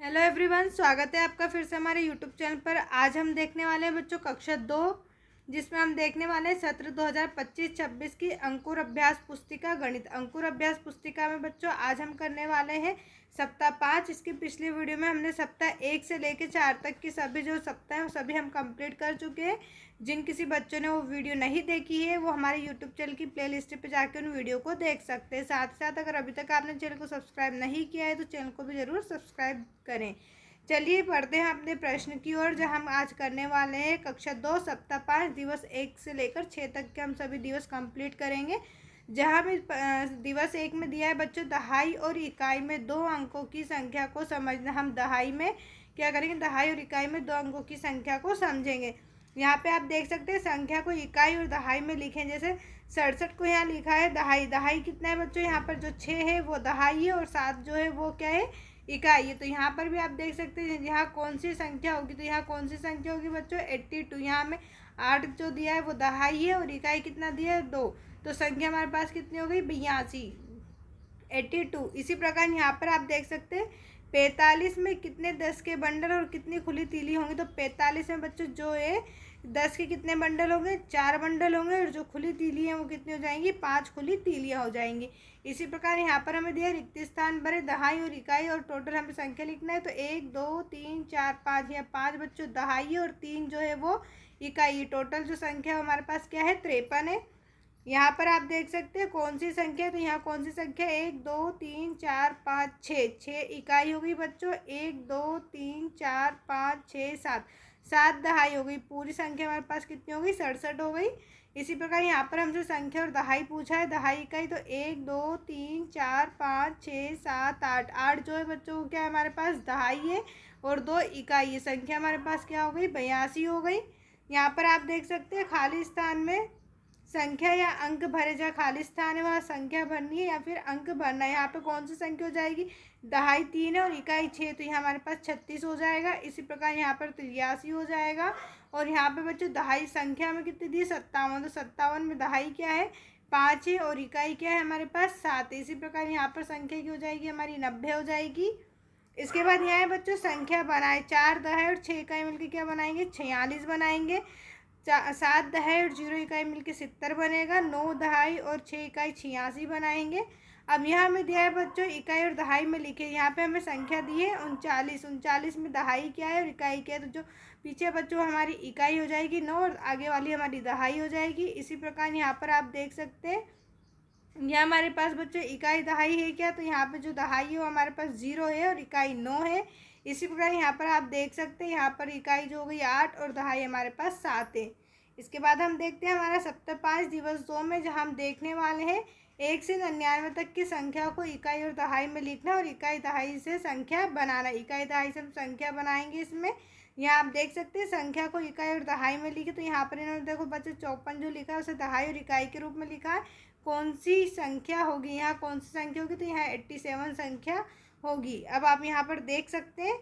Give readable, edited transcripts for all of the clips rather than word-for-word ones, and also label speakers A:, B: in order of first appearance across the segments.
A: Hello everyone, स्वागत है आपका फिर से हमारे यूट्यूब चैनल पर। आज हम देखने वाले हैं बच्चों कक्षा 2, जिसमें हम देखने वाले हैं सत्र 2025-26 की अंकुर अभ्यास पुस्तिका गणित। अंकुर अभ्यास पुस्तिका में बच्चों आज हम करने वाले हैं सप्ताह 5। इसकी पिछली वीडियो में हमने सप्ताह 1 से लेकर 4 तक की सभी जो सप्ताह हैं वो सभी हम कंप्लीट कर चुके हैं। जिन किसी बच्चों ने वो वीडियो नहीं देखी है वो हमारे यूट्यूब चैनल की प्लेलिस्ट पे जाकर उन वीडियो को देख सकते हैं। साथ ही साथ अगर अभी तक आपने चैनल को सब्सक्राइब नहीं किया है तो चैनल को भी ज़रूर सब्सक्राइब करें। चलिए पढ़ते हैं अपने प्रश्न की ओर, जहाँ हम आज करने वाले हैं कक्षा 2 सप्ताह 5 दिवस 1 से लेकर 6 तक के हम सभी दिवस कंप्लीट करेंगे। जहाँ भी दिवस 1 में दिया है बच्चों दहाई और इकाई में 2 अंकों की संख्या को समझना। हम दहाई में क्या करेंगे, दहाई और इकाई में 2 अंकों की संख्या को समझेंगे। यहाँ पे आप देख सकते हैं संख्या को इकाई और दहाई में लिखें। जैसे 67 को यहाँ लिखा है दहाई। दहाई कितना है बच्चों, यहाँ पर जो 6 है वो दहाई है और 7 जो है वो क्या है, इकाई है। तो यहाँ पर भी आप देख सकते हैं यहाँ कौन सी संख्या होगी, तो यहाँ कौन सी संख्या होगी बच्चों 82। यहाँ में 8 जो दिया है वो दहाई है और इकाई कितना दिया है 2। तो संख्या हमारे पास कितनी हो गई 82, 82। इसी प्रकार यहाँ पर आप देख सकते हैं 45 में कितने 10 के बंडल और कितनी खुली तीली होंगी। तो 45 में बच्चों जो है 10 के कितने बंडल होंगे, 4 बंडल होंगे और जो खुली तीली हैं वो कितनी हो जाएंगी, 5 खुली तीलियाँ हो जाएंगी। इसी प्रकार यहाँ पर हमें दिया रिक्त स्थान भरे दहाई और इकाई और टोटल हमें संख्या लिखना है। तो 1 2 3 4 5, यहाँ 5 बच्चों दहाई और 3 जो है वो इकाई। टोटल जो संख्या हमारे पास क्या है 53 है। यहाँ पर आप देख सकते हैं कौन सी संख्या है, तो यहाँ कौन सी संख्या 1 2 3 4 5 6, 6 इकाई हो गई बच्चों। 1 2 3 4 5 6 7, 7 दहाई हो गई। पूरी संख्या हमारे पास कितनी हो गई 67 हो गई। इसी प्रकार यहाँ पर हमसे संख्या और दहाई पूछा है, दहाई इकाई। तो 1 2 3 4 5 6 7 8, 8 जो है बच्चों क्या है हमारे पास दहाई है और 2 इकाई है। संख्या हमारे पास क्या हो गई 82 हो गई। यहाँ पर आप देख सकते हैं खाली स्थान में संख्या या अंक भरे, जहाँ खाली स्थान है वहाँ संख्या भरनी है या फिर अंक भरना है। यहाँ पे कौन सी संख्या हो जाएगी, दहाई 3 है और इकाई 6, तो यहाँ हमारे पास 36 हो जाएगा। इसी प्रकार यहाँ पर 83 हो जाएगा। और यहाँ पे बच्चों दहाई संख्या में कितनी दी 57, तो 57 में दहाई क्या है 5 है और इकाई क्या है हमारे पास 7 है। इसी प्रकार यहाँ पर संख्या की हो जाएगी हमारी 90 हो जाएगी। इसके बाद यहाँ है बच्चों संख्या बनाए, 4 दहाई और 6 इकाई मिलकर क्या बनाएंगे 46 बनाएंगे। 7 दहाई और 0 इकाई मिलकर 70 बनेगा। 9 दहाई और 6 इकाई 86 बनाएंगे। अब यहाँ हमें दिया है बच्चों इकाई और दहाई में लिखे, यहाँ पे हमें संख्या दी है 39। 39 में दहाई क्या है और इकाई क्या है, तो जो पीछे बच्चों हमारी इकाई हो जाएगी 9 और आगे वाली हमारी दहाई हो जाएगी। इसी प्रकार यहाँ पर आप देख सकते हैं यहाँ हमारे पास बच्चों इकाई दहाई है क्या, तो यहाँ पे जो दहाई है वो हमारे पास 0 है और इकाई 9 है। इसी प्रकार यहाँ पर आप देख सकते हैं यहाँ पर इकाई जो हो गई 8 और दहाई हमारे पास 7 है। इसके बाद हम देखते हैं हमारा सप्ताह 5 दिवस 2 में, जहाँ हम देखने वाले हैं 1 से 99 तक की संख्या को इकाई और दहाई में लिखना और इकाई दहाई से संख्या बनाना। इकाई दहाई से हम संख्या बनाएंगे। इसमें यहाँ आप देख सकते हैं संख्या को इकाई और दहाई में लिखे, तो यहाँ पर इन्होंने देखो बच्चे 54 जो लिखा है उसे दहाई और इकाई के रूप में लिखा है। कौन सी संख्या होगी, यहाँ कौन सी संख्या होगी, तो यहाँ 87 संख्या होगी। अब आप यहाँ पर देख सकते हैं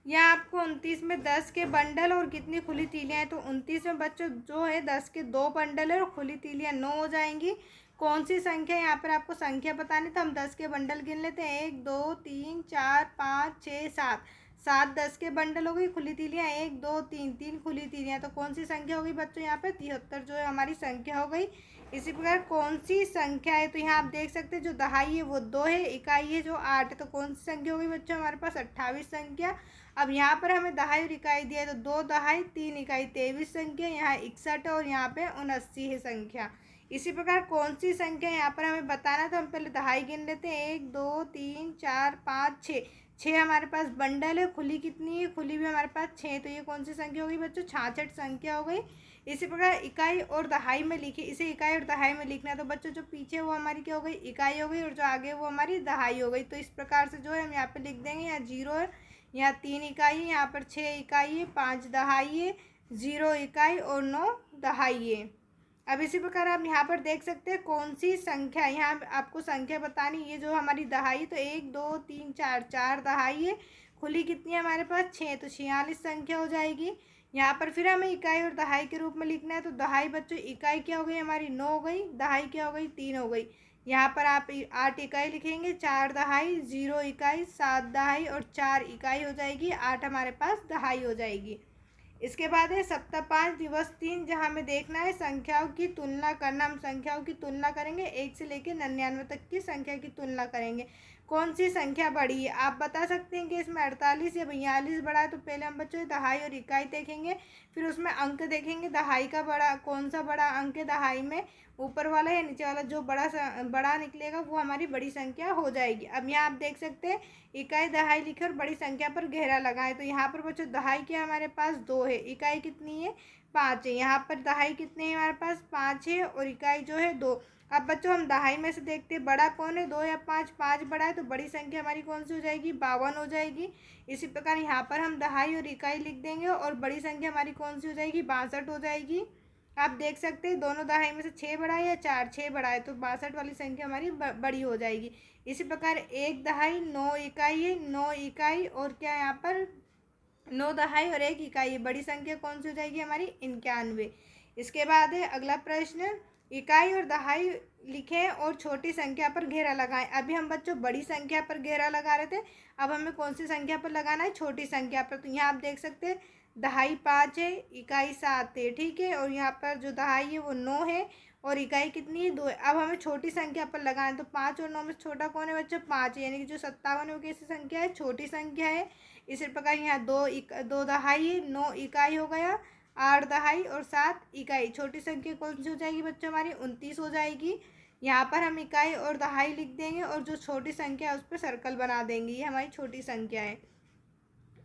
A: यहाँ आपको 29 में 10 के बंडल और कितनी खुली तीलियाँ हैं, तो 29 में बच्चों जो है 10 के 2 बंडल है और खुली तीलियाँ 9 हो जाएंगी। कौन सी संख्या, यहाँ पर आपको संख्या बतानी, तो हम 10 के बंडल गिन लेते हैं 1 2 3 4 5 6 7, 7 10 के बंडल हो गई। खुली तीलियाँ 1 2 3, 3 खुली तीलियाँ, तो कौन सी संख्या होगी बच्चों यहाँ पे 73 जो है हमारी संख्या हो गई। इसी प्रकार कौन सी संख्या है, तो यहाँ आप देख सकते हैं जो दहाई है वो 2 है, इकाई है जो 8 है, तो कौन सी संख्या होगी बच्चों हमारे पास 28 संख्या। अब यहाँ पर हमें दहाई और इकाई दिया है, तो 2 दहाई 3 इकाई 23 संख्या, यहाँ 61 है और यहाँ पे 79 है संख्या। इसी प्रकार कौन सी संख्या यहाँ पर हमें बताना, तो हम पहले दहाई गिन लेते हैं 1 2 3 4 5 6, 6 हमारे पास बंडल है। खुली कितनी है, खुली भी हमारे पास 6, तो ये कौन सी संख्या होगी बच्चों 66 संख्या हो गई। इसी प्रकार इकाई और दहाई में लिखी, इसे इकाई और दहाई में लिखना, तो बच्चों जो पीछे वो हमारी क्या हो गई इकाई हो गई और जो आगे वो हमारी दहाई हो गई। तो इस प्रकार से जो है हम यहाँ पे लिख देंगे, यहाँ 0 है, यहाँ 3 इकाई है, यहाँ पर 6 इकाई है, 5 दहाई है, 0 इकाई और 9 दहाई है। अब इसी प्रकार आप यहाँ पर देख सकते हैं कौन सी संख्या, यहाँ आपको संख्या बतानी, ये जो हमारी दहाई, तो 1 2 3 4, 4 दहाई है। खुली कितनी है हमारे पास 6, तो 46 संख्या हो जाएगी। यहाँ पर फिर हमें इकाई और दहाई के रूप में लिखना है, तो दहाई बच्चों इकाई क्या हो गई हमारी 9 हो गई, दहाई क्या हो गई 3 हो गई। यहाँ पर आप 8 इकाई लिखेंगे, 4 दहाई, 0 इकाई, 7 दहाई और 4 इकाई हो जाएगी, 8 हमारे पास दहाई हो जाएगी। इसके बाद है सप्ताह 5 दिवस 3, जहाँ हमें देखना है संख्याओं की तुलना करना। हम संख्याओं की तुलना करेंगे, 1 से लेकर 99 तक की संख्या की तुलना करेंगे। कौन सी संख्या बड़ी है आप बता सकते हैं कि इसमें 48 या 42 बड़ा है। तो पहले हम बच्चों दहाई और इकाई देखेंगे, फिर उसमें अंक देखेंगे, दहाई का बड़ा कौन सा बड़ा अंक है दहाई में, ऊपर वाला या नीचे वाला। जो बड़ा निकलेगा वो हमारी बड़ी संख्या हो जाएगी। अब यहाँ आप देख सकते हैं इकाई दहाई लिखे और बड़ी संख्या पर घेरा लगाए। तो यहाँ पर बच्चों दहाई क्या हमारे पास 2 है, इकाई कितनी है 5 है। यहाँ पर दहाई कितने हैं हमारे पास 5 है और इकाई जो है 2। अब बच्चों हम दहाई में से देखते हैं बड़ा कौन है, 2 या 5। 5 बड़ा है तो बड़ी संख्या हमारी कौन सी हो जाएगी 52 हो जाएगी। इसी प्रकार यहाँ पर हम दहाई और इकाई लिख देंगे और बड़ी संख्या हमारी कौन सी हो जाएगी 62 हो जाएगी। आप देख सकते हैं दोनों दहाई में से 6 बड़ा है या 4, 6 बड़ा है तो 62 वाली संख्या हमारी बड़ी हो जाएगी। इसी प्रकार 1 दहाई 9 इकाई है, 9 इकाई और क्या यहाँ पर 9 दहाई और 1 इकाई। बड़ी संख्या कौन सी हो जाएगी हमारी 91। इसके बाद है अगला प्रश्न, इकाई और दहाई लिखें और छोटी संख्या पर घेरा लगाएं। अभी हम बच्चों बड़ी संख्या पर घेरा लगा रहे थे, अब हमें कौन सी संख्या पर लगाना है छोटी संख्या पर। तो यहाँ आप देख सकते हैं दहाई 5 है, इकाई 7 है, ठीक है। और यहाँ पर जो दहाई है वो 9 है और इकाई कितनी है 2 है। अब हमें छोटी संख्या पर लगाएं तो 5 और 9 में छोटा कौन है बच्चों 5 है, यानी कि जो 57 है वो कैसी संख्या है छोटी संख्या है। इसी प्रकार यहाँ 2 दहाई है, 9 इकाई हो गया, 8 दहाई और 7 इकाई। छोटी संख्या कौन सी हो जाएगी बच्चों हमारी 29 हो जाएगी। यहाँ पर हम इकाई और दहाई लिख देंगे और जो छोटी संख्या है उस पर सर्कल बना देंगे, ये हमारी छोटी संख्या है।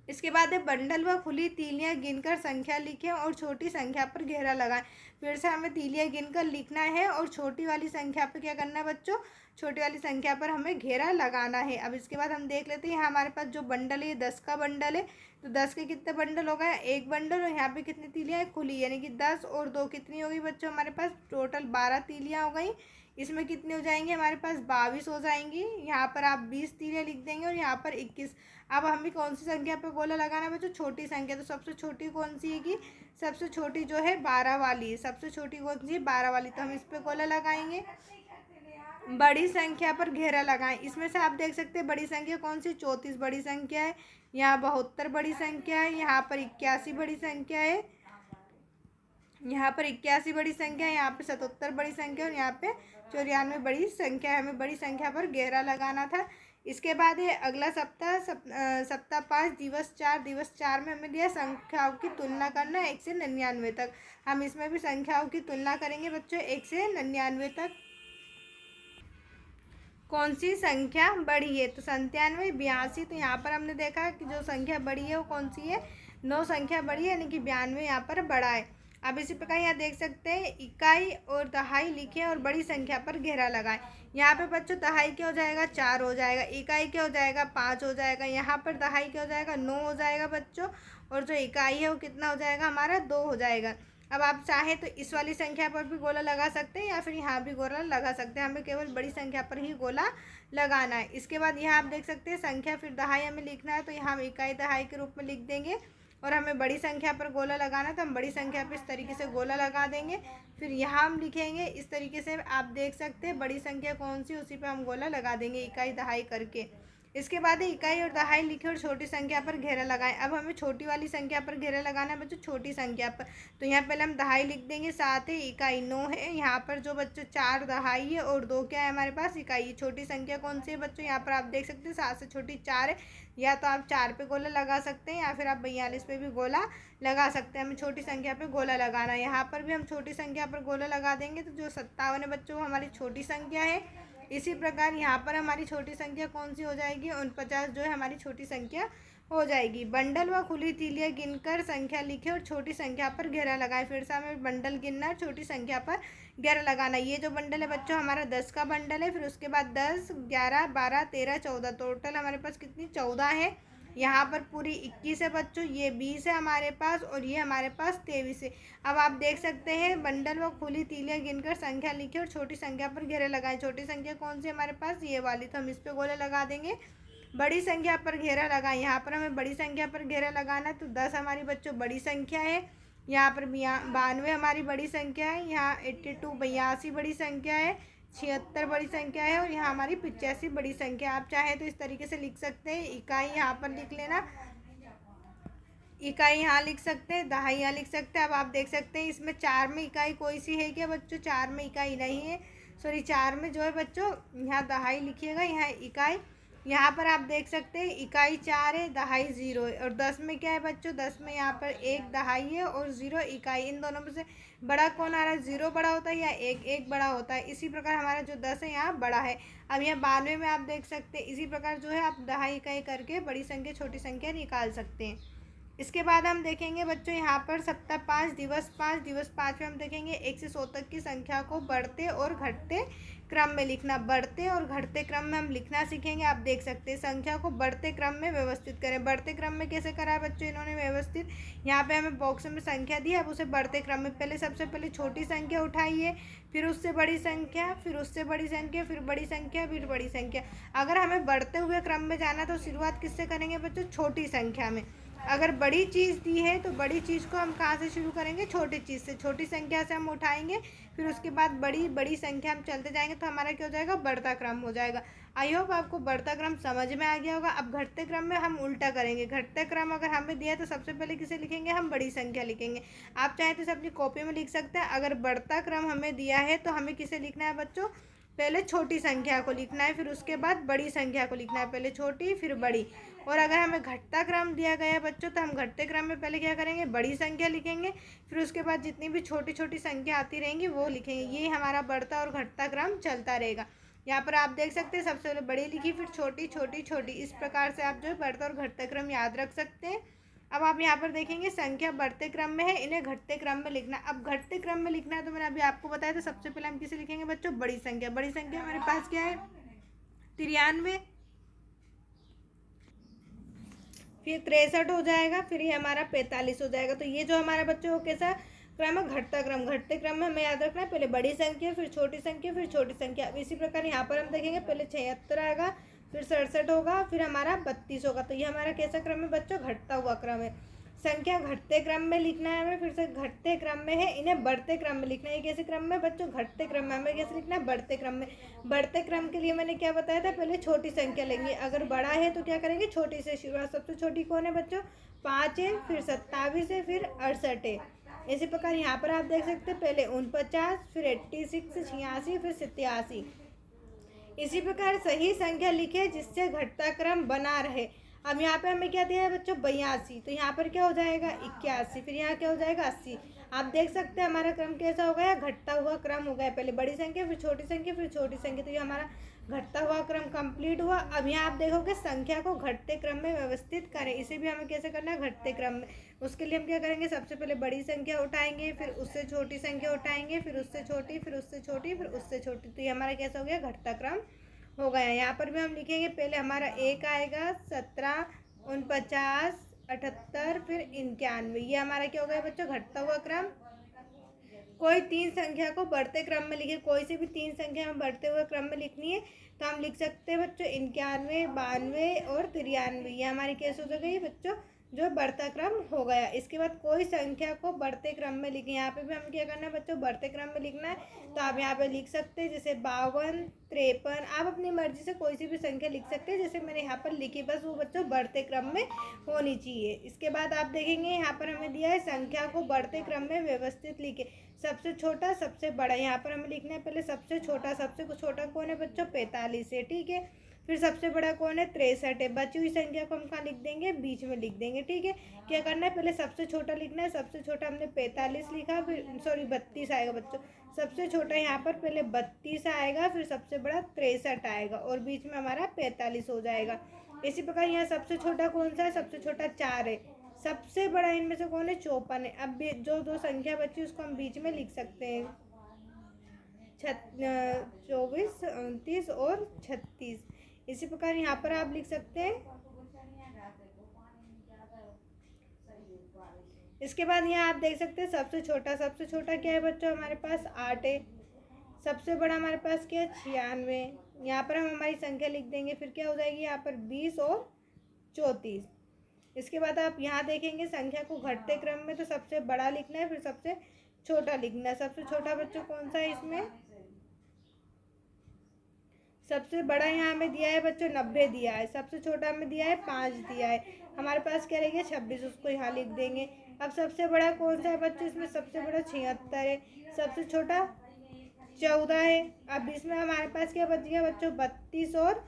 A: इसके बाद है बंडल व खुली तीलियां गिनकर संख्या लिखें और छोटी संख्या पर घेरा लगाएं। फिर से हमें तीलियां गिनकर लिखना है और छोटी वाली संख्या पर क्या करना है बच्चों, छोटी वाली संख्या पर हमें घेरा लगाना है। अब इसके बाद हम देख लेते हैं यहाँ हमारे पास जो बंडल है ये 10 का बंडल है। तो 10 के कितने बंडल हो गए, एक बंडल, और यहाँ पे कितनी तीलियाँ हैं खुली, यानी कि 10 और 2 कितनी हो गई बच्चों हमारे पास टोटल 12 तीलियाँ हो गई। इसमें कितने हो जाएंगे हमारे पास 22 हो जाएंगी। यहाँ पर आप 20 तीलियाँ लिख देंगे और यहाँ पर 21। अब हमें कौन सी संख्या पर गोला लगाना है बच्चों, छोटी संख्या। तो सबसे छोटी कौन सी है कि सबसे छोटी जो है 12 वाली है, सबसे छोटी कौन सी है 12 वाली। तो हम इस पर गोला लगाएंगे। बड़ी संख्या पर घेरा लगाएं। इसमें से आप देख सकते हैं बड़ी संख्या कौन सी 34 बड़ी संख्या है, यहाँ 72 बड़ी संख्या है, यहाँ पर 81 बड़ी संख्या है, यहाँ पर 81 बड़ी संख्या है, यहाँ पे 77 बड़ी संख्या और यहाँ पे 94 बड़ी संख्या है। हमें बड़ी संख्या पर घेरा लगाना था। इसके बाद है अगला सप्ताह 5 दिवस 4। दिवस 4 में हमें दिया संख्याओं की तुलना करना 1 से 99 तक। हम इसमें भी संख्याओं की तुलना करेंगे बच्चों 1 से 99 तक। कौन सी संख्या बड़ी है, तो 97, 82। तो यहाँ पर हमने देखा कि जो संख्या बड़ी है वो कौन सी है 9 संख्या बड़ी है, यानी कि 92 यहाँ पर बड़ा है। अब इसी प्रकार यहाँ देख सकते हैं इकाई और दहाई लिखे और बड़ी संख्या पर घेरा लगाएं। यहाँ पे बच्चों दहाई क्या हो जाएगा 4 हो जाएगा, इकाई क्या हो जाएगा 5 हो जाएगा, यहाँ पर दहाई क्या हो जाएगा 9 हो जाएगा बच्चों, और जो इकाई है वो कितना हो जाएगा हमारा 2 हो जाएगा। अब आप चाहें तो इस वाली संख्या पर भी गोला लगा सकते हैं या फिर यहाँ भी गोला लगा सकते हैं, हमें केवल बड़ी संख्या पर ही गोला लगाना है। इसके बाद यहाँ आप देख सकते हैं संख्या फिर दहाई हमें लिखना है, तो यहाँ हम इकाई दहाई के रूप में लिख देंगे। और हमें बड़ी संख्या पर गोला लगाना है तो हम बड़ी संख्या पर इस तरीके से गोला लगा देंगे। फिर यहाँ हम लिखेंगे इस तरीके से, आप देख सकते हैं बड़ी संख्या कौन सी उसी पर हम गोला लगा देंगे इकाई दहाई करके। इसके बाद इकाई और दहाई लिखे और छोटी संख्या पर घेरा लगाएं। अब हमें छोटी वाली संख्या पर घेरा लगाना है बच्चों छोटी संख्या पर। तो यहाँ पहले हम दहाई लिख देंगे, 7 है, इकाई 9 है। यहाँ पर जो बच्चों 4 दहाई है और 2 क्या है हमारे पास इकाई। छोटी संख्या कौन सी है बच्चों, यहाँ पर आप देख सकते हैं 7 से छोटी 4 है। या तो आप 4 पे गोला लगा सकते हैं या फिर आप 42 पे भी गोला लगा सकते हैं। हमें छोटी संख्या पे गोला लगाना है, यहाँ पर भी हम छोटी संख्या पर गोला लगा देंगे। तो जो 57 है बच्चों हमारी छोटी संख्या है। इसी प्रकार यहाँ पर हमारी छोटी संख्या कौन सी हो जाएगी 49 जो है हमारी छोटी संख्या हो जाएगी। बंडल व खुली तीलियां गिनकर संख्या लिखे और छोटी संख्या पर घेरा लगाए। फिर से हमें बंडल गिनना और छोटी संख्या पर घेरा लगाना। ये जो बंडल है बच्चों हमारा 10 का बंडल है, फिर उसके बाद 10, 11, 12, 13, 14, टोटल हमारे पास कितनी 14 है। यहाँ पर पूरी 21 है बच्चों, ये 20 है हमारे पास और ये हमारे पास 23 है। अब आप देख सकते हैं बंडल व खुली तीलियां गिनकर संख्या लिखे और छोटी संख्या पर घेरे लगाएं। छोटी संख्या कौन सी हमारे पास ये वाली, तो हम इस पर गोले लगा देंगे। बड़ी संख्या पर घेरा लगाएं, यहाँ पर हमें बड़ी संख्या पर घेरा लगाना है। तो 10 हमारी बच्चों बड़ी संख्या है, यहाँ पर 92 हमारी बड़ी संख्या है, यहाँ 82 82 बड़ी संख्या है, 76 बड़ी संख्या है और यहाँ हमारी 85 बड़ी संख्या। आप चाहे तो इस तरीके से लिख सकते हैं, इकाई यहाँ पर लिख लेना, इकाई यहाँ लिख सकते हैं, दहाई यहाँ लिख सकते हैं। अब आप देख सकते हैं इसमें 4 में इकाई कोई सी है क्या बच्चों? 4 में इकाई नहीं है, सॉरी 4 में जो है बच्चों यहाँ दहाई लिखिएगा, यहाँ इकाई। यहाँ पर आप देख सकते हैं इकाई 4 है, दहाई 0 है। और 10 में क्या है बच्चों? 10 में यहाँ पर 1 दहाई है और 0 इकाई। इन दोनों में से बड़ा कौन आ रहा है? 0 बड़ा होता है या 1 बड़ा होता है? इसी प्रकार हमारा जो 10 है यहाँ बड़ा है। अब यहाँ 92 में आप देख सकते हैं इसी प्रकार जो है आप दहाई इकाई करके बड़ी संख्या छोटी संख्या निकाल सकते हैं। इसके बाद हम देखेंगे बच्चों यहाँ पर सप्ताह 5 दिवस 5 दिवस 5 में हम देखेंगे 1 से 100 तक की संख्या को बढ़ते और घटते क्रम में लिखना। बढ़ते और घटते क्रम में हम लिखना सीखेंगे। आप देख सकते हैं संख्या को बढ़ते क्रम में व्यवस्थित करें। बढ़ते क्रम में कैसे करा है बच्चों इन्होंने व्यवस्थित? यहाँ पे हमें बॉक्स में संख्या दी है, अब उसे बढ़ते क्रम में पहले सबसे पहले छोटी संख्या उठाइए, फिर उससे बड़ी संख्या, फिर उससे बड़ी संख्या, फिर बड़ी संख्या, फिर बड़ी संख्या। अगर हमें बढ़ते हुए क्रम में जाना तो शुरुआत किससे करेंगे बच्चों? छोटी संख्या में। अगर बड़ी चीज़ दी है तो बड़ी चीज़ को हम कहाँ से शुरू करेंगे? छोटी चीज़ से। छोटी संख्या से हम उठाएंगे, फिर उसके बाद बड़ी बड़ी संख्या हम चलते जाएंगे तो हमारा क्या हो जाएगा? बढ़ता क्रम हो जाएगा। आई होप आपको बढ़ता क्रम समझ में आ गया होगा। अब घटते क्रम में हम उल्टा करेंगे। घटते क्रम अगर हमें दिया है तो सबसे पहले किसे लिखेंगे? हम बड़ी संख्या लिखेंगे। आप चाहे तो इसे अपनी कॉपी में लिख सकते हैं। अगर बढ़ता क्रम हमें दिया है तो हमें किसे लिखना है बच्चों? पहले छोटी संख्या को लिखना है, फिर उसके बाद बड़ी संख्या को लिखना है। पहले छोटी फिर बड़ी। और अगर हमें घटता क्रम दिया गया है बच्चों तो हम घटते क्रम में पहले क्या करेंगे? बड़ी संख्या लिखेंगे, फिर उसके बाद जितनी भी छोटी छोटी संख्या आती रहेंगी वो लिखेंगे। ये हमारा बढ़ता और घटता क्रम चलता रहेगा। यहाँ पर आप देख सकते हैं सबसे पहले बड़ी लिखी, फिर छोटी छोटी छोटी। इस प्रकार से आप जो है बढ़ता और घटता क्रम याद रख सकते हैं। अब आप यहाँ पर देखेंगे संख्या बढ़ते क्रम में है, इन्हें घटते क्रम में लिखना। अब घटते क्रम में लिखना है तो मैंने अभी आपको बताया था सबसे पहले हम किसे लिखेंगे बच्चों? बड़ी संख्या। बड़ी संख्या हमारे पास क्या है? 93, फिर 63 हो जाएगा, फिर ये हमारा 45 हो जाएगा। तो ये जो हमारा बच्चों को कैसा क्रम है? घटता क्रम। घटते क्रम में हमें याद रखना है पहले बड़ी संख्या, फिर छोटी संख्या, फिर छोटी संख्या। अब इसी प्रकार यहाँ पर हम देखेंगे पहले 76 आएगा, फिर 67 होगा, फिर हमारा 32 होगा। तो ये हमारा कैसा क्रम है बच्चों? घटता हुआ क्रम है। संख्या घटते क्रम में लिखना है हमें, फिर से घटते क्रम में है, इन्हें बढ़ते क्रम में लिखना है। कैसे क्रम में बच्चों? घटते क्रम में। हमें कैसे लिखना है? बढ़ते क्रम में। बढ़ते क्रम के लिए मैंने क्या बताया था? पहले छोटी संख्या लेंगे, अगर बड़ा है तो क्या करेंगे? छोटी से शुरुआत। सबसे छोटी कौन है बच्चों? 5 है, फिर 27 है, फिर 68 है। इसी प्रकार यहाँ पर आप देख सकते हैं पहले 49, फिर 86, 86, फिर 87। इसी प्रकार सही संख्या लिखे जिससे घटता क्रम बना रहे। अब यहाँ पे हमें क्या दिया है बच्चों? 82, तो यहाँ पर क्या हो जाएगा? 81, फिर यहाँ क्या हो जाएगा? 80। आप देख सकते हैं हमारा क्रम कैसा हो गया? घटता हुआ क्रम हो गया। पहले बड़ी संख्या, फिर छोटी संख्या, फिर छोटी संख्या। तो ये हमारा घटता हुआ क्रम कंप्लीट हुआ। अब यहाँ आप देखोगे संख्या को घटते क्रम में व्यवस्थित करें। इसे भी हमें कैसे करना है? घटते क्रम में। उसके लिए हम क्या करेंगे? सबसे पहले बड़ी संख्या उठाएंगे, फिर उससे छोटी संख्या उठाएंगे, फिर उससे छोटी, फिर उससे छोटी, फिर उससे छोटी। तो ये हमारा कैसा हो गया? घटता क्रम हो गया। यहाँ पर भी हम लिखेंगे पहले हमारा 1 आएगा, 17, 49, 78, फिर 91। ये हमारा क्या हो गया बच्चों? घटता हुआ क्रम। कोई 3 संख्या को बढ़ते क्रम में लिखे, कोई सी भी 3 संख्या में बढ़ते हुए क्रम में लिखनी है तो हम लिख सकते हैं बच्चों 91, 92 और 93। ये हमारी कैसे हो गई बच्चों? जो बढ़ता क्रम हो गया। इसके बाद कोई संख्या को बढ़ते क्रम में लिखें। यहाँ पे भी हम क्या करना है बच्चों? बढ़ते क्रम में लिखना है। तो आप यहाँ पे लिख सकते हैं जैसे 52, 53। आप अपनी मर्जी से कोई सी भी संख्या लिख सकते हैं, जैसे मैंने यहाँ पर लिखी, बस वो बच्चों बढ़ते क्रम में होनी चाहिए। इसके बाद आप देखेंगे यहाँ पर हमें दिया है संख्या को बढ़ते क्रम में व्यवस्थित लिखे, सबसे छोटा सबसे बड़ा। यहाँ पर हमें लिखना है पहले सबसे छोटा कौन है बच्चों? 45 है, ठीक है। फिर सबसे बड़ा कौन है? 63 है। बची हुई संख्या को हम कहाँ लिख देंगे? बीच में लिख देंगे, ठीक है। क्या करना है? पहले सबसे छोटा लिखना है। सबसे छोटा हमने 45 लिखा, फिर सॉरी 32 आएगा बच्चों। सबसे छोटा यहाँ पर पहले 32 आएगा, फिर सबसे बड़ा 63 आएगा और बीच में हमारा 45 हो जाएगा। इसी प्रकार यहाँ सबसे छोटा कौन सा है? सबसे छोटा 4 है। सबसे बड़ा इनमें से कौन है? 54 है। अब जो दो संख्या बची उसको हम बीच में लिख सकते हैं, 24, 29 और 36। इसी प्रकार यहाँ पर आप लिख सकते हैं। इसके बाद यहाँ आप देख सकते हैं सबसे छोटा क्या है बच्चों? हमारे पास 8 है। सबसे बड़ा हमारे पास क्या है? 96। यहाँ पर हम हमारी संख्या लिख देंगे, फिर क्या हो जाएगी यहाँ पर? 20 और 34। इसके बाद आप यहाँ देखेंगे संख्या को घटते क्रम में तो सबसे बड़ा लिखना है, फिर सबसे छोटा लिखना है। सबसे छोटा बच्चों कौन सा है इसमें? सबसे बड़ा यहाँ हमें दिया है बच्चों 90 दिया है, सबसे छोटा हमें दिया है 5 दिया है, हमारे पास क्या रहेगा 26, उसको यहाँ लिख देंगे। अब सबसे बड़ा कौन सा है बच्चों, इसमें सबसे बड़ा 76 है, सबसे छोटा 14 है। अब इसमें हमारे पास क्या बच गया बच्चों 32 और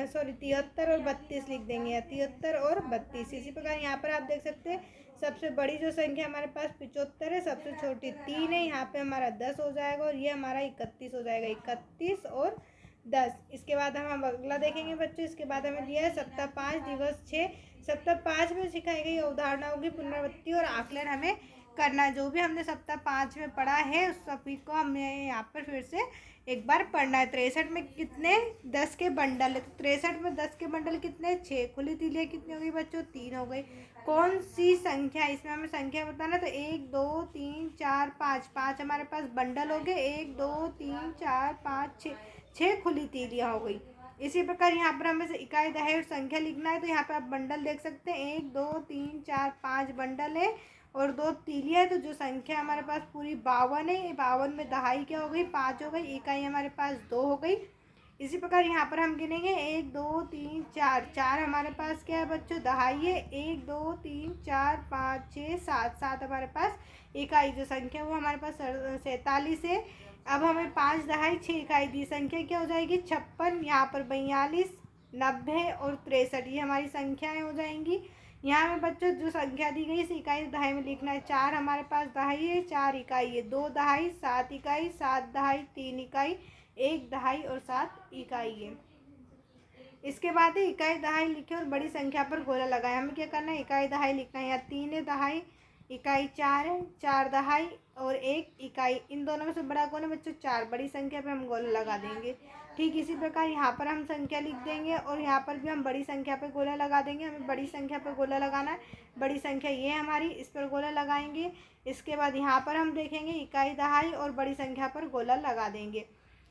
A: 73 और 32 लिख देंगे, 73 और 32। इसी प्रकार यहाँ पर आप देख सकते हैं सबसे बड़ी जो संख्या हमारे पास 75 है, सबसे छोटी 3 है, यहाँ पे हमारा 10 हो जाएगा और ये हमारा 31 हो जाएगा, 31 और 10। इसके बाद हम अगला देखेंगे बच्चों। इसके बाद हमें दिया है सप्ताह 5 दिवस 6। सप्ताह 5 में सिखाई गई अवधारणाओं की पुनरावृत्ति और आकलन हमें करना। जो भी हमने सप्ताह 5 में पढ़ा है उस सभी को हमें यहाँ पर फिर से एक बार पढ़ना है। 63 में कितने 10 के बंडल है, तो 63 में 10 के बंडल कितने 6। खुली तीलियाँ कितनी हो गई बच्चों 3 हो गई। कौन सी संख्या, इसमें हमें संख्या बताना, तो 1 2 3 4 5, 5 हमारे पास बंडल हो गए, 1 2 3 4 5 6, 6 खुली तीलियाँ हो गई। इसी प्रकार यहाँ पर हमें इकाई दहाई और संख्या लिखना है, तो यहाँ पर आप बंडल देख सकते हैं 1 2 3 4 5 बंडल है और 2 तीलियाँ है, तो जो संख्या हमारे पास पूरी 52 है। 52 में दहाई क्या हो गई 5 हो गई, इकाई हमारे पास 2 हो गई। इसी प्रकार यहाँ पर हम गिनेंगे 1 2 3 4, 4 हमारे पास क्या है बच्चों दहाई है, 1 2 3 4 5 6 7, 7 हमारे पास इकाई जो संख्या वो हमारे पास 47 है। अब हमें 5 दहाई 6 इकाई दी, संख्या क्या हो जाएगी 56, यहाँ पर 42 90 और 63 ये हमारी संख्याएं हो जाएंगी। यहाँ में बच्चों जो संख्या दी गई इस इकाई दहाई में लिखना है। 4 हमारे पास दहाई है, 4 इकाई है, 2 दहाई 7 इकाई, 7 दहाई 3 इकाई, 1 दहाई और 7 इकाई है। इसके बाद इकाई दहाई लिखे और बड़ी संख्या पर गोला लगाए। हमें क्या करना है इकाई दहाई लिखना है। यहाँ 3 है दहाई, इकाई 4 है, 4 दहाई और 1 इकाई, इन दोनों में से बड़ा कौन है बच्चों 4, बड़ी संख्या पे हम गोला लगा देंगे। ठीक इसी प्रकार यहाँ पर हम संख्या लिख देंगे और यहाँ पर भी हम बड़ी संख्या पे गोला लगा देंगे। हमें बड़ी संख्या पे गोला लगाना है, बड़ी संख्या ये हमारी, इस पर गोला लगाएंगे। इसके बाद यहाँ पर हम देखेंगे इकाई दहाई और बड़ी संख्या पर गोला लगा देंगे।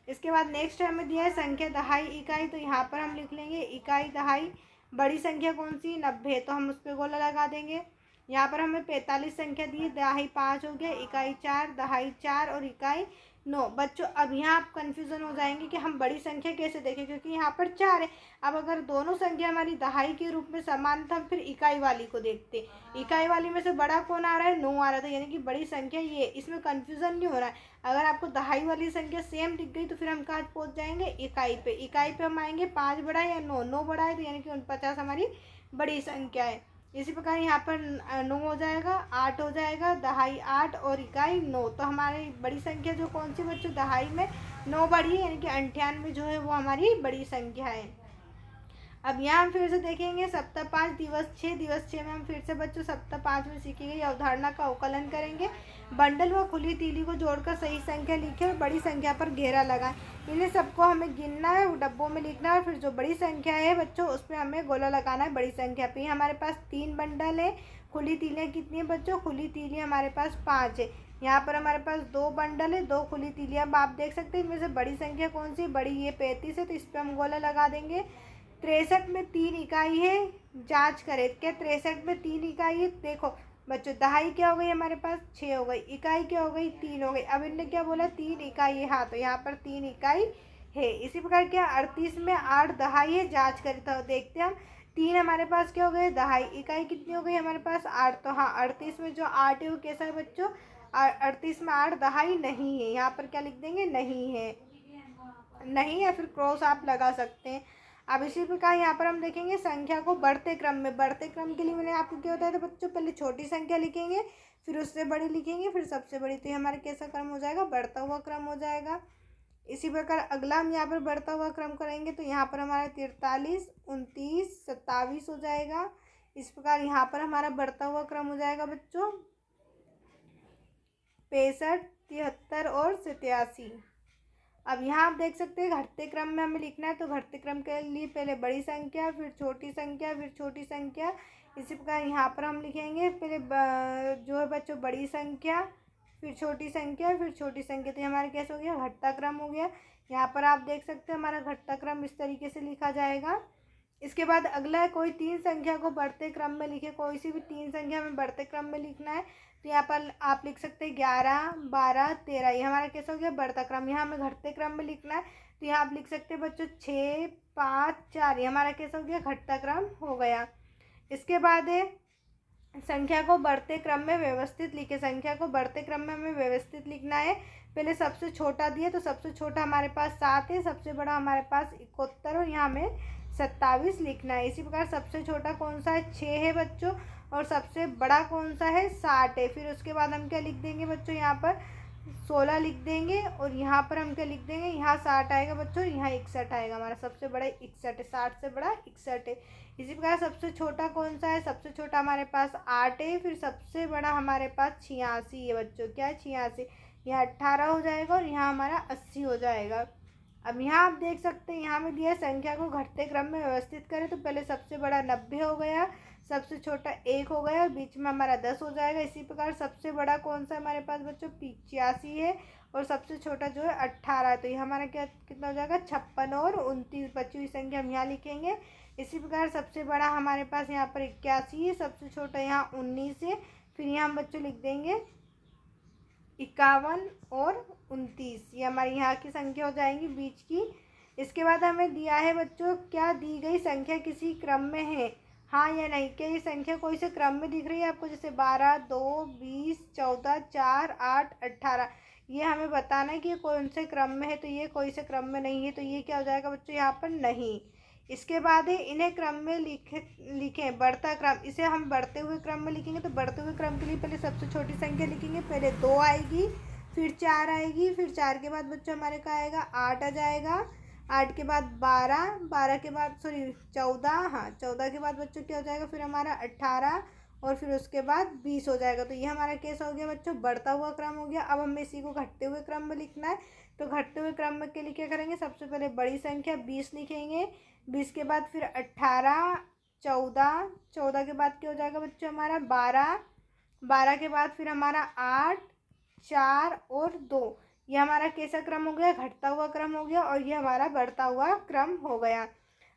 A: इसके बाद नेक्स्ट हमें दिया है संख्या दहाई इकाई, तो यहाँ पर हम लिख लेंगे इकाई दहाई, बड़ी संख्या कौन सी 90, तो हम उस पर गोला लगा देंगे। यहाँ पर हमें 45 संख्या दी है, दहाई 5 हो गया, इकाई 4, दहाई 4 और इकाई 9। बच्चों अब यहाँ आप कन्फ्यूज़न हो जाएंगे कि हम बड़ी संख्या कैसे देखें, क्योंकि यहाँ पर 4 है। अब अगर दोनों संख्या हमारी दहाई के रूप में समान था, फिर इकाई वाली को देखते। इकाई वाली में से बड़ा कौन आ रहा है 9 आ रहा था, यानी कि बड़ी संख्या ये, इसमें कन्फ्यूज़न नहीं हो रहा है। अगर आपको दहाई वाली संख्या सेम दिख गई तो फिर हम कहाँ पहुँच जाएंगे इकाई पे। इकाई पे हम आएंगे 5 बड़ा है या 9, 9 बड़ा है, तो यानी कि 49 हमारी बड़ी संख्या है। इसी प्रकार यहाँ पर 9 हो जाएगा, 8 हो जाएगा, दहाई 8 और इकाई 9, तो हमारी बड़ी संख्या जो कौन सी बच्चों दहाई में 9 बड़ी है, यानी कि 98 जो है वो हमारी बड़ी संख्या है। अब यहाँ हम फिर से देखेंगे सप्ताह 5 दिवस 6, दिवस 6 में हम फिर से बच्चों सप्ताह 5 में सीखी गई अवधारणा का अवकलन करेंगे। बंडल व खुली तीली को जोड़कर सही संख्या लिखें और बड़ी संख्या पर घेरा लगाएं। इन्हें सबको हमें गिनना है, डब्बों में लिखना है और फिर जो बड़ी संख्या है बच्चों उस पर हमें गोला लगाना है बड़ी संख्या पे। हमारे पास 3 बंडल है, खुली तीलियाँ कितनी है बच्चों, खुली तीलियाँ हमारे पास 5 है। यहाँ पर हमारे पास 2 बंडल है, 2 खुली तीलियाँ। अब आप देख सकते हैं इनमें से बड़ी संख्या कौन सी, बड़ी ये 35 है, तो इस पर हम गोला लगा देंगे। 63 में 3 इकाई है, जांच करें क्या 63 में 3 इकाई है। देखो बच्चों दहाई क्या हो गई हमारे पास 6 हो गई, इकाई क्या हो गई 3 हो गई। अब इनने क्या बोला 3 इकाई है, हाँ तो यहाँ पर 3 इकाई है। इसी प्रकार क्या 38 में 8 दहाई है, जांच करें तो देखते हैं हम 3 हमारे पास क्या हो गए दहाई, इकाई कितनी हो गई हमारे पास 8, तो हाँ 38 में जो 8 है वो कैसा है बच्चों 38 में 8 दहाई नहीं है। यहाँ पर क्या लिख देंगे नहीं है, नहीं या फिर क्रॉस आप लगा सकते हैं। अब इसी प्रकार यहाँ पर हम देखेंगे संख्या को बढ़ते क्रम में। बढ़ते क्रम के लिए मैंने आपको क्या बताया था बच्चों, पहले छोटी संख्या लिखेंगे, फिर उससे बड़ी लिखेंगे, फिर सबसे बड़ी, तो ये हमारा कैसा क्रम हो जाएगा बढ़ता हुआ क्रम हो जाएगा। इसी प्रकार अगला हम यहाँ पर बढ़ता हुआ क्रम करेंगे, तो यहाँ पर हमारा 43 29 27 हो जाएगा। इस प्रकार यहाँ पर हमारा बढ़ता हुआ क्रम हो जाएगा बच्चों 65 73 और 87। अब यहाँ आप देख सकते हैं घटते क्रम में हमें लिखना है, तो घटते क्रम के लिए पहले बड़ी संख्या, फिर छोटी संख्या, फिर छोटी संख्या। इसी प्रकार यहाँ पर हम लिखेंगे पहले जो है बच्चों बड़ी संख्या, फिर छोटी संख्या, फिर छोटी संख्या, तो हमारा कैसे हो गया घटता क्रम हो गया। यहाँ पर आप देख सकते हैं हमारा घटता क्रम इस तरीके से लिखा जाएगा। इसके बाद अगला है कोई 3 संख्या को बढ़ते क्रम में लिखे, कोई सी भी 3 संख्या में बढ़ते क्रम में लिखना है, तो यहाँ पर आप लिख सकते हैं 11 12 13, ये हमारा कैसा हो गया बढ़ता क्रम। यहाँ हमें घटते क्रम में लिखना है, तो यहाँ आप लिख सकते हैं बच्चों 6, 5, 4, ये हमारा कैसा हो गया, घटता क्रम हो गया। इसके बाद है संख्या को बढ़ते क्रम में व्यवस्थित लिखे। संख्या को बढ़ते क्रम में हमें व्यवस्थित लिखना है। पहले सबसे छोटा दिया, तो सबसे छोटा हमारे पास 7 है, सबसे बड़ा हमारे पास 71 और यहाँ हमें 27 लिखना है। इसी प्रकार सबसे छोटा कौन सा है, 6 है बच्चों, और सबसे बड़ा कौन सा है, 60 है। फिर उसके बाद हम क्या लिख देंगे बच्चों, यहाँ पर 16 लिख देंगे, और यहाँ पर हम क्या लिख देंगे, यहाँ 60 आएगा बच्चों, यहाँ 61 आएगा। हमारा सबसे बड़ा 61 है, 60 से बड़ा 61 है। इसी प्रकार सबसे छोटा कौन सा है, सबसे छोटा हमारे पास 8 है। फिर सबसे बड़ा हमारे पास 86 है बच्चों, क्या है, 86। यहाँ 18 हो जाएगा और यहाँ हमारा 80 हो जाएगा। अब यहाँ आप देख सकते हैं, यहाँ में दिया संख्या को घटते क्रम में व्यवस्थित करें, तो पहले सबसे बड़ा 90 हो गया, सबसे छोटा 1 हो गया, और बीच में हमारा 10 हो जाएगा। इसी प्रकार सबसे बड़ा कौन सा हमारे पास बच्चों, 85 है, और सबसे छोटा जो है 18। तो ये हमारा क्या कितना हो जाएगा, 56 और 29 बची हुई संख्या हम यहाँ लिखेंगे। इसी प्रकार सबसे बड़ा हमारे पास यहाँ पर 81 है, सबसे छोटा यहाँ 19 है। फिर यहाँ हम बच्चों लिख देंगे 51 और 29, ये हमारी यहाँ की संख्या हो जाएंगी बीच की। इसके बाद हमें दिया है बच्चों, क्या दी गई संख्या किसी क्रम में है, हाँ या नहीं। क्या ये संख्या कोई से क्रम में दिख रही है आपको, जैसे 12, 2, 20, 14, 4, 8, 18, ये हमें बताना है कि ये कौन से क्रम में है। तो ये कोई से क्रम में नहीं है, तो ये क्या हो जाएगा बच्चों, यहाँ पर नहीं। इसके बाद है इन्हें क्रम में लिखें। बढ़ता क्रम, इसे हम बढ़ते हुए क्रम में लिखेंगे। तो बढ़ते हुए क्रम के लिए पहले सबसे छोटी संख्या लिखेंगे, पहले 2 आएगी, फिर 4 आएगी, फिर 4 के बाद बच्चों हमारे का आएगा 8 आ जाएगा, 8 के बाद 12, 12 के बाद 14, हाँ 14 के बाद बच्चों क्या हो जाएगा, फिर हमारा 18, और फिर उसके बाद 20 हो जाएगा। तो ये हमारा कैसा हो गया बच्चों, बढ़ता हुआ क्रम हो गया। अब हमें इसी को घटते हुए क्रम में लिखना है। तो घटते हुए क्रम में क्या लिखे करेंगे, सबसे पहले बड़ी संख्या 20 लिखेंगे, 20 के बाद फिर 18, 14, 14 के बाद क्या हो जाएगा बच्चों हमारा 12, 12 के बाद फिर हमारा 8, 4 और 2, ये हमारा कैसा क्रम हो गया, घटता हुआ क्रम हो गया, और ये हमारा बढ़ता हुआ क्रम हो गया।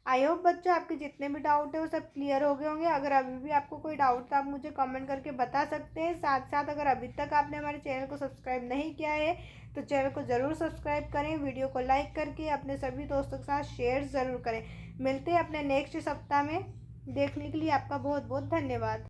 A: आई होप बच्चों आपके जितने भी डाउट है वो सब क्लियर हो गए होंगे। अगर अभी भी आपको कोई डाउट तो आप मुझे कमेंट करके बता सकते हैं। साथ साथ अगर अभी तक आपने हमारे चैनल को सब्सक्राइब नहीं किया है तो चैनल को ज़रूर सब्सक्राइब करें, वीडियो को लाइक करके अपने सभी दोस्तों के साथ शेयर ज़रूर करें। मिलते हैं अपने नेक्स्ट सप्ताह में। देखने के लिए आपका बहुत बहुत धन्यवाद।